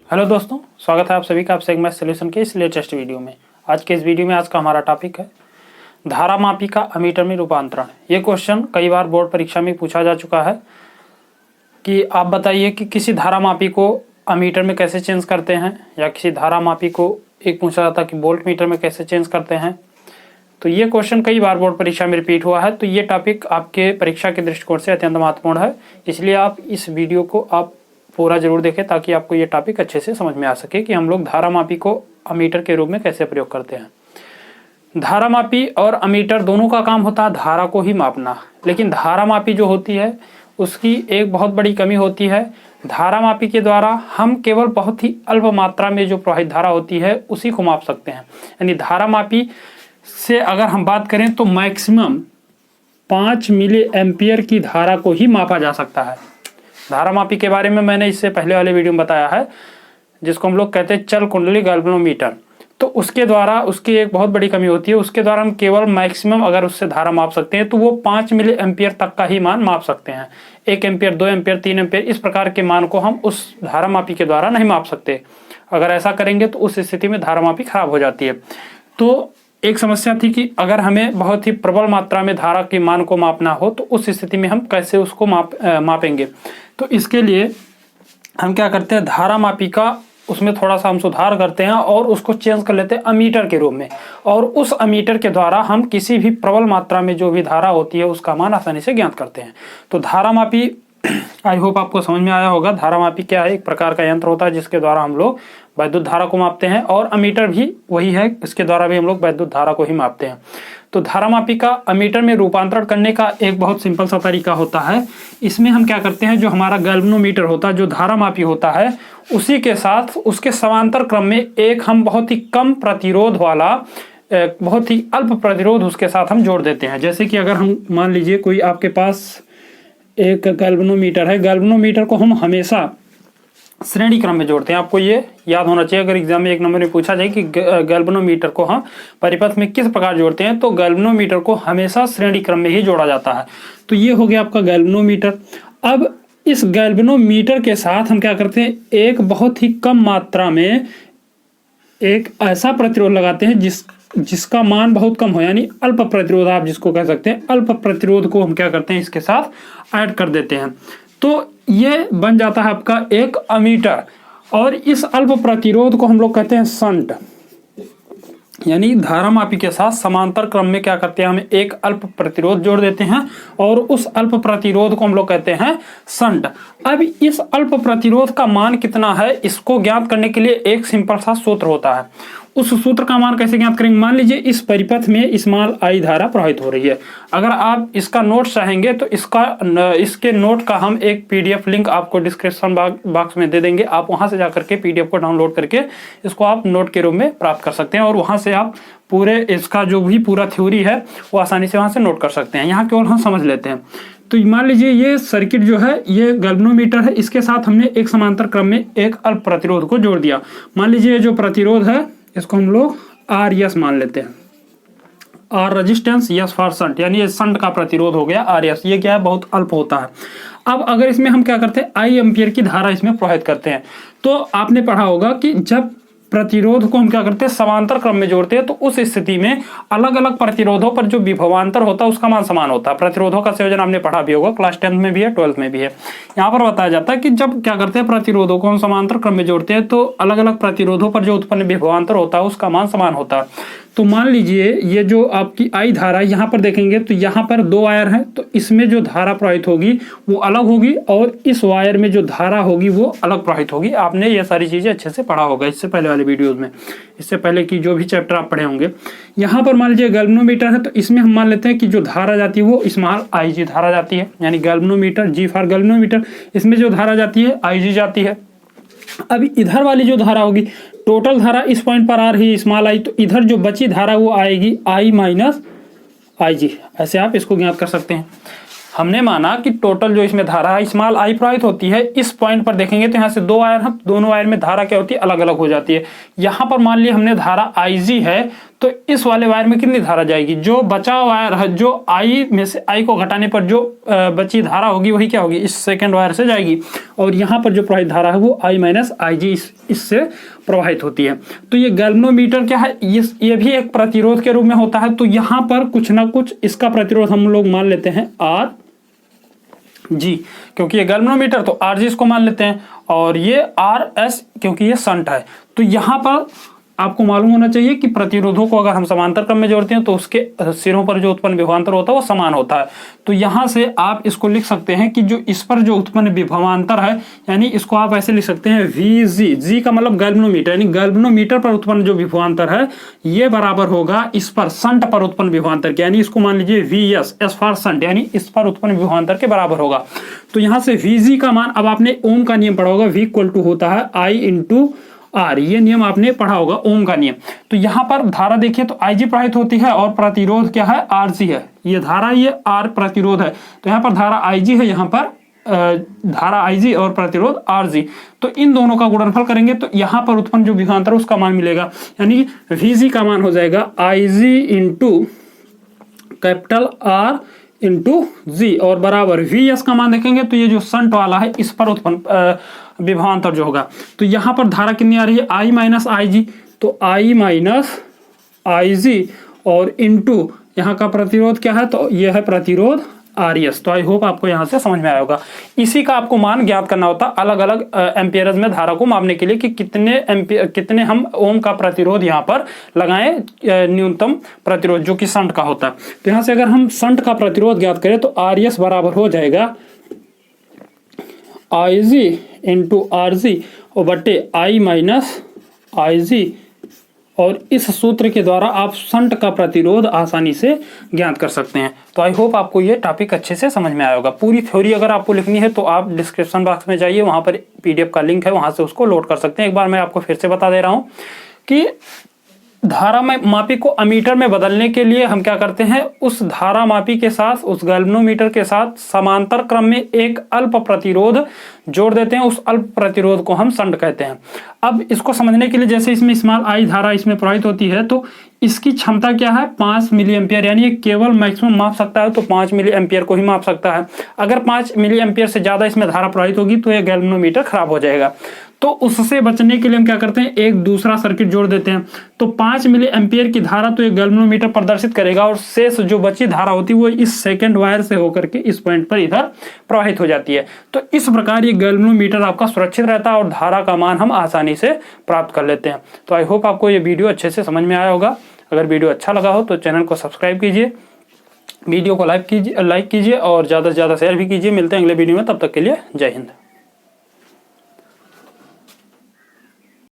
Hello दोस्तों, स्वागत है आप सभी का आपसे एक मैथ सॉल्यूशन के इस लेटेस्ट वीडियो में। आज के इस वीडियो में आज का हमारा टॉपिक है धारा मापी का अमीटर में रूपांतरण। ये क्वेश्चन कई बार बोर्ड परीक्षा में पूछा जा चुका है कि आप बताइए कि किसी धारा मापी को अमीटर में कैसे चेंज करते हैं, या किसी धारा मापी को एक पूछा जाता कि वोल्ट मीटर में कैसे चेंज करते हैं। तो ये क्वेश्चन कई बार बोर्ड परीक्षा में रिपीट हुआ है, तो ये टॉपिक आपके परीक्षा के दृष्टिकोण से अत्यंत महत्वपूर्ण है। इसलिए आप इस वीडियो को आप पूरा जरूर देखें ताकि आपको ये टॉपिक अच्छे से समझ में आ सके कि हम लोग धारा मापी को अमीटर के रूप में कैसे प्रयोग करते हैं। धारा मापी और अमीटर दोनों का काम होता है धारा को ही मापना, लेकिन धारा मापी जो होती है उसकी एक बहुत बड़ी कमी होती है। धारा मापी के द्वारा हम केवल बहुत ही अल्प मात्रा में जो प्रवाहित धारा होती है उसी को माप सकते हैं। यानी धारा मापी से अगर हम बात करें तो मैक्सिमम 5 मिली एम्पियर की धारा को ही मापा जा सकता है। धारा मापी के बारे में मैंने इससे पहले वाले वीडियो में बताया है, जिसको हम लोग कहते हैं चल कुंडली गैल्वेनोमीटर। तो उसके द्वारा उसकी एक बहुत बड़ी कमी होती है, उसके द्वारा हम केवल मैक्सिमम अगर उससे धारा माप सकते हैं तो वो 5 मिली एम्पियर तक का ही मान माप सकते हैं। 1 एम्पियर, 2 एम्पियर, 3 एम्पियर इस प्रकार के मान को हम उस धारा मापी के द्वारा नहीं माप सकते। अगर ऐसा करेंगे तो उस स्थिति में धारा मापी खराब हो जाती है। तो एक समस्या थी कि अगर हमें बहुत ही प्रबल मात्रा में धारा के मान को मापना हो तो उस स्थिति में हम कैसे उसको मापेंगे। तो इसके लिए हम क्या करते हैं, धारा मापी का उसमें थोड़ा सा हम सुधार करते हैं और उसको चेंज कर लेते हैं अमीटर के रूप में, और उस अमीटर के द्वारा हम किसी भी प्रबल मात्रा में जो भी धारा होती है उसका मान आसानी से ज्ञात करते हैं। तो धारा मापी आई होप आपको समझ में आया होगा। धारा मापी क्या है, एक प्रकार का यंत्र होता है जिसके द्वारा हम लोग वैद्युत धारा को मापते हैं, और अमीटर भी वही है, इसके द्वारा भी हम लोग वैद्युत धारा को ही मापते हैं। तो धारा मापी का अमीटर में रूपांतरण करने का एक बहुत सिंपल सा तरीका होता है। इसमें हम क्या करते हैं, जो हमारा गैल्वेनोमीटर होता है, जो धारा मापी होता है, उसी के साथ उसके समांतर क्रम में एक हम बहुत ही कम प्रतिरोध वाला बहुत ही अल्प प्रतिरोध उसके साथ हम जोड़ देते हैं। जैसे कि अगर हम मान लीजिए कोई आपके पास एक गैल्वेनोमीटर है, गैल्वेनोमीटर को हम हमेशा श्रेणी क्रम में जोड़ते हैं। आपको ये याद होना चाहिए, अगर एग्जाम में 1 नंबर में पूछा जाए कि गैल्वेनोमीटर को हम परिपथ में किस प्रकार जोड़ते हैं, तो गैल्वेनोमीटर को हमेशा श्रेणी क्रम में ही जोड़ा जाता है। तो ये हो गया आपका गैल्वेनोमीटर। अब इस गैल्वेनोमीटर के साथ हम क्या करते हैं, एक बहुत ही कम मात्रा में एक ऐसा प्रतिरोध लगाते हैं जिसका मान बहुत कम हो, यानी अल्प प्रतिरोध आप जिसको कह सकते हैं। अल्प प्रतिरोध को हम क्या करते हैं, इसके साथ ऐड कर देते हैं। तो ये बन जाता है आपका एक अमीटर, और इस अल्प प्रतिरोध को हम लोग कहते हैं शंट। यानी धारा मापी के साथ समांतर क्रम में क्या करते हैं, हम एक अल्प प्रतिरोध जोड़ देते हैं, और उस अल्प प्रतिरोध को हम लोग कहते हैं शंट। अब इस अल्प प्रतिरोध का मान कितना है, इसको ज्ञात करने के लिए एक सिंपल सा सूत्र होता है। उस सूत्र का मान कैसे ज्ञात करेंगे, मान लीजिए इस परिपथ में स्मॉल आई धारा प्रवाहित हो रही है। अगर आप इसका नोट चाहेंगे तो इसके नोट का हम एक पीडीएफ लिंक आपको डिस्क्रिप्शन बॉक्स में दे देंगे। आप वहां से जाकर के पीडीएफ को डाउनलोड करके इसको आप नोट के रूप में प्राप्त कर सकते हैं, और वहां से आप पूरे इसका जो भी पूरा थ्योरी है वो आसानी से वहां से नोट कर सकते हैं। यहाँ केवल हम समझ लेते हैं। तो मान लीजिए ये सर्किट जो है, ये गैल्वेनोमीटर है, इसके साथ हमने एक समांतर क्रम में एक अल्प प्रतिरोध को जोड़ दिया। मान लीजिए जो प्रतिरोध है इसको हम लोग आर एस मान लेते हैं, R resistance, S for shunt, यानी ये शंट का प्रतिरोध हो गया आर एस। ये क्या है, बहुत अल्प होता है। अब अगर इसमें हम क्या करते हैं, आई एम्पियर की धारा इसमें प्रवाहित करते हैं, तो आपने पढ़ा होगा कि जब प्रतिरोध को हम क्या करते हैं, समांतर क्रम में जोड़ते हैं, तो उस स्थिति में अलग अलग प्रतिरोधों पर जो विभवांतर होता है उसका मान समान होता है। प्रतिरोधों का संयोजन आपने पढ़ा भी होगा, क्लास 10th में भी है, 12th में भी है। यहाँ पर बताया जाता है कि जब क्या करते हैं, प्रतिरोधों को हम समांतर क्रम में जोड़ते हैं तो अलग अलग प्रतिरोधों पर जो उत्पन्न विभवांतर होता है उसका मान समान होता है। तो मान लीजिए ये जो आपकी आई धारा, यहाँ पर देखेंगे तो यहाँ पर 2 वायर हैं, तो इसमें जो धारा प्रवाहित होगी वो अलग होगी, और इस वायर में जो धारा होगी वो अलग प्रवाहित होगी। आपने ये सारी चीजें अच्छे से पढ़ा होगा इससे पहले वाले वीडियोज में, इससे पहले की जो भी चैप्टर आप पढ़े होंगे। यहाँ पर मान लीजिए गैल्वेनोमीटर है, तो इसमें हम मान लेते हैं कि जो धारा जाती है वो स्मॉल आई जी धारा जाती है, यानी गैल्वेनोमीटर, जी फॉर गैल्वेनोमीटर। इसमें जो धारा जाती है आई जी जाती है। अब इधर वाली जो धारा होगी, टोटल धारा इस पॉइंट पर आ रही है स्मॉल आई, तो इधर जो बची धारा वो आएगी आई माइनस आई जी। ऐसे आप इसको ज्ञात कर सकते हैं। हमने माना कि टोटल जो इसमें धारा है स्मॉल आई प्रवाहित होती है। इस पॉइंट पर देखेंगे तो यहाँ से 2 वायर हैं, दोनों वायर में धारा क्या होती है, अलग अलग हो जाती है। यहाँ पर मान लिया हमने धारा IG है, तो इस वाले वायर में कितनी धारा जाएगी, जो बचा वायर है, जो I में से I को घटाने पर जो बची धारा होगी वही क्या होगी, इस सेकंड वायर से जाएगी। और यहाँ पर जो प्रवाहित धारा है वो I माइनस IG इससे प्रवाहित होती है। तो ये गैल्वेनोमीटर क्या है, ये भी एक प्रतिरोध के रूप में होता है। तो यहाँ पर कुछ ना कुछ इसका प्रतिरोध हम लोग मान लेते हैं RG, क्योंकि ये गैल्वेनोमीटर तो RG इसको मान लेते हैं, और ये RS क्योंकि ये शंट है। तो यहाँ पर आपको मालूम होना चाहिए कि प्रतिरोधों को अगर हम समांतर क्रम में जोड़ते हैं तो उसके सिरों पर जो उत्पन्न विभवांतर होता है वो समान होता है। तो यहाँ से आप इसको लिख सकते हैं कि जो इस पर जो उत्पन्न विभवांतर है, यानी इसको आप ऐसे लिख सकते हैं VG, G का मतलब गैल्वेनोमीटर, यानी गैल्वेनोमीटर पर उत्पन्न जो विभवांतर है ये बराबर होगा इस पर शंट पर उत्पन्न विभवांतर के, यानी इसको मान लीजिए VS, S फॉर शंट, यानी इस पर उत्पन्न विभवांतर के बराबर होगा। तो यहाँ से VG का मान, अब आपने ओम का नियम पढ़ा होगा, V इक्वल टू होता है I इंटू R, ये नियम आपने पढ़ा होगा ओम का नियम। तो यहाँ पर धारा देखिए तो IG प्रवाहित होती है और प्रतिरोध क्या है, RG है। ये धारा, ये R प्रतिरोध है। तो यहाँ पर धारा IG है, यहाँ पर धारा IG और प्रतिरोध RG। तो इन दोनों का गुणनफल करेंगे तो यहाँ पर उत्पन्न जो विभवांतर उसका मान मिलेगा, यानी VG का मान हो जाएगा IG into capital R into G, और बराबर VS का मान देखेंगे तो ये जो शंट वाला है इस पर उत्पन्न विभवांतर जो होगा। तो यहाँ पर धारा कितनी आ रही है, I माइनस IG, तो I माइनस IG और इंटू यहाँ का प्रतिरोध क्या है, तो ये है प्रतिरोध RS। तो आई होप आपको यहाँ से समझ में आया होगा। इसी का आपको मान ज्ञात करना होता है अलग अलग एम्पियरज में धारा को मापने के लिए कि कितने हम ओम का प्रतिरोध यहाँ पर लगाएं, न्यूनतम प्रतिरोध जो कि शंट का होता है। तो यहाँ से अगर हम शंट का प्रतिरोध ज्ञात करें तो RS बराबर हो जाएगा IG इंटू RG और बटे I माइनस IG, और इस सूत्र के द्वारा आप शंट का प्रतिरोध आसानी से ज्ञात कर सकते हैं। तो आई होप आपको ये टॉपिक अच्छे से समझ में आया होगा। पूरी थ्योरी अगर आपको लिखनी है तो आप डिस्क्रिप्शन बॉक्स में जाइए, वहां पर PDF का लिंक है, वहां से उसको लोड कर सकते हैं। एक बार मैं आपको फिर से बता दे रहा हूं कि धारा में मापी को अमीटर में बदलने के लिए हम क्या करते हैं, उस धारा मापी के साथ, उस गैल्वेनोमीटर के साथ समांतर क्रम में एक अल्प प्रतिरोध जोड़ देते हैं। उस अल्प प्रतिरोध को हम शंट कहते हैं। अब इसको समझने के लिए, जैसे इसमें स्मॉल आई धारा इसमें प्रवाहित होती है तो इसकी क्षमता क्या है, 5 मिली एम्पियर, यानी ये केवल मैक्सिमम माप सकता है तो 5 मिली एम्पियर को ही माप सकता है। अगर 5 मिली एम्पियर से ज्यादा इसमें धारा प्रवाहित होगी तो ये गैल्वेनोमीटर खराब हो जाएगा। तो उससे बचने के लिए हम क्या करते हैं, एक दूसरा सर्किट जोड़ देते हैं। तो 5 मिली एम्पियर की धारा तो ये गैल्वेनोमीटर प्रदर्शित करेगा, और शेष जो बची धारा होती है वो इस सेकंड वायर से होकर के इस पॉइंट पर इधर प्रवाहित हो जाती है। तो इस प्रकार ये गैल्वेनोमीटर आपका सुरक्षित रहता है और धारा का मान हम आसानी से प्राप्त कर लेते हैं। तो आई होप आपको ये वीडियो अच्छे से समझ में आया होगा। अगर वीडियो अच्छा लगा हो तो चैनल को सब्सक्राइब कीजिए, वीडियो को लाइक कीजिए और ज़्यादा से ज़्यादा शेयर भी कीजिए। मिलते हैं अगले वीडियो में, तब तक के लिए जय हिंद।